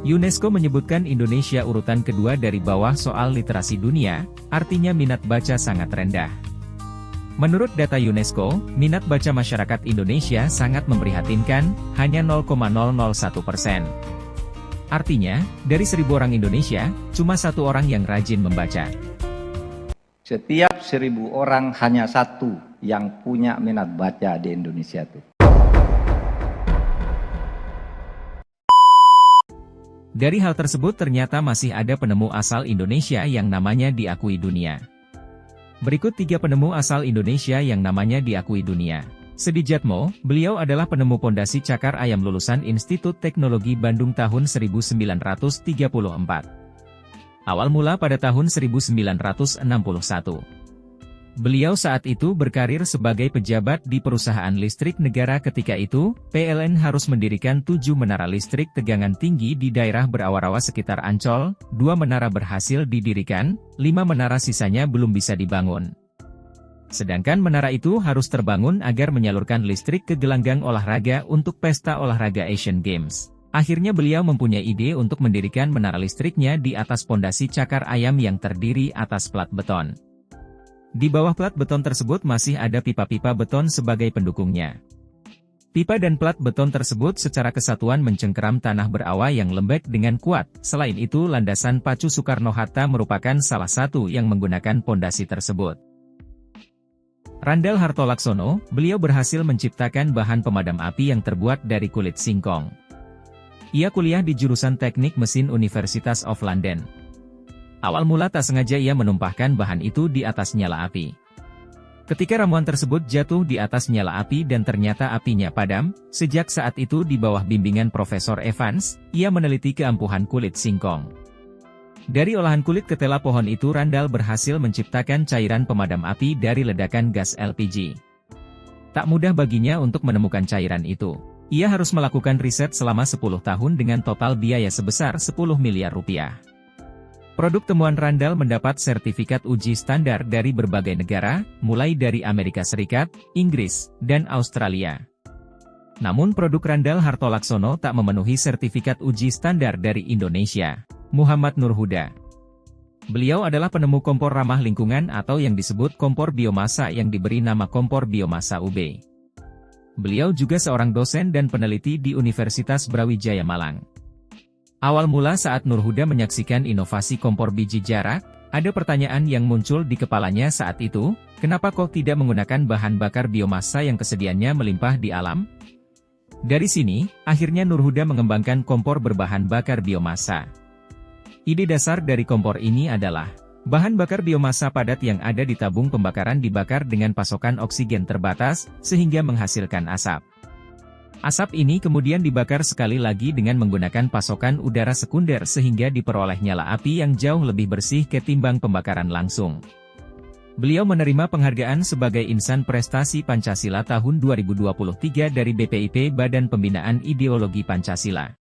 UNESCO menyebutkan Indonesia urutan kedua dari bawah soal literasi dunia, artinya minat baca sangat rendah. Menurut data UNESCO, minat baca masyarakat Indonesia sangat memprihatinkan, hanya 0,001%. Artinya, dari 1.000 orang Indonesia, cuma 1 orang yang rajin membaca. Setiap 1.000 orang hanya 1 yang punya minat baca di Indonesia tuh. Dari hal tersebut ternyata masih ada penemu asal Indonesia yang namanya diakui dunia. Berikut 3 penemu asal Indonesia yang namanya diakui dunia. Sedijatmo, beliau adalah penemu pondasi cakar ayam lulusan Institut Teknologi Bandung tahun 1934. Awal mula pada tahun 1961. Beliau saat itu berkarir sebagai pejabat di perusahaan listrik negara. Ketika itu, PLN harus mendirikan 7 menara listrik tegangan tinggi di daerah berawarawa sekitar Ancol, 2 menara berhasil didirikan, 5 menara sisanya belum bisa dibangun. Sedangkan menara itu harus terbangun agar menyalurkan listrik ke gelanggang olahraga untuk pesta olahraga Asian Games. Akhirnya beliau mempunyai ide untuk mendirikan menara listriknya di atas pondasi cakar ayam yang terdiri atas plat beton. Di bawah plat beton tersebut masih ada pipa-pipa beton sebagai pendukungnya. Pipa dan plat beton tersebut secara kesatuan mencengkeram tanah berawa yang lembek dengan kuat. Selain itu, landasan pacu Soekarno-Hatta merupakan salah satu yang menggunakan pondasi tersebut. Randall Hartolaksono, beliau berhasil menciptakan bahan pemadam api yang terbuat dari kulit singkong. Ia kuliah di jurusan Teknik Mesin Universitas of London. Awal mula tak sengaja ia menumpahkan bahan itu di atas nyala api. Ketika ramuan tersebut jatuh di atas nyala api dan ternyata apinya padam, sejak saat itu di bawah bimbingan Profesor Evans, ia meneliti keampuhan kulit singkong. Dari olahan kulit ketela pohon itu Randall berhasil menciptakan cairan pemadam api dari ledakan gas LPG. Tak mudah baginya untuk menemukan cairan itu. Ia harus melakukan riset selama 10 tahun dengan total biaya sebesar 10 miliar rupiah. Produk temuan Randall mendapat sertifikat uji standar dari berbagai negara, mulai dari Amerika Serikat, Inggris, dan Australia. Namun produk Randall Hartolaksono tak memenuhi sertifikat uji standar dari Indonesia. Muhammad Nur Huda. Beliau adalah penemu kompor ramah lingkungan atau yang disebut kompor biomasa yang diberi nama kompor biomasa UB. Beliau juga seorang dosen dan peneliti di Universitas Brawijaya Malang. Awal mula saat Nur Huda menyaksikan inovasi kompor biji jarak, ada pertanyaan yang muncul di kepalanya saat itu, kenapa kok tidak menggunakan bahan bakar biomasa yang kesediaannya melimpah di alam? Dari sini, akhirnya Nur Huda mengembangkan kompor berbahan bakar biomasa. Ide dasar dari kompor ini adalah, bahan bakar biomasa padat yang ada di tabung pembakaran dibakar dengan pasokan oksigen terbatas, sehingga menghasilkan asap. Asap ini kemudian dibakar sekali lagi dengan menggunakan pasokan udara sekunder sehingga diperoleh nyala api yang jauh lebih bersih ketimbang pembakaran langsung. Beliau menerima penghargaan sebagai Insan Prestasi Pancasila tahun 2023 dari BPIP Badan Pembinaan Ideologi Pancasila.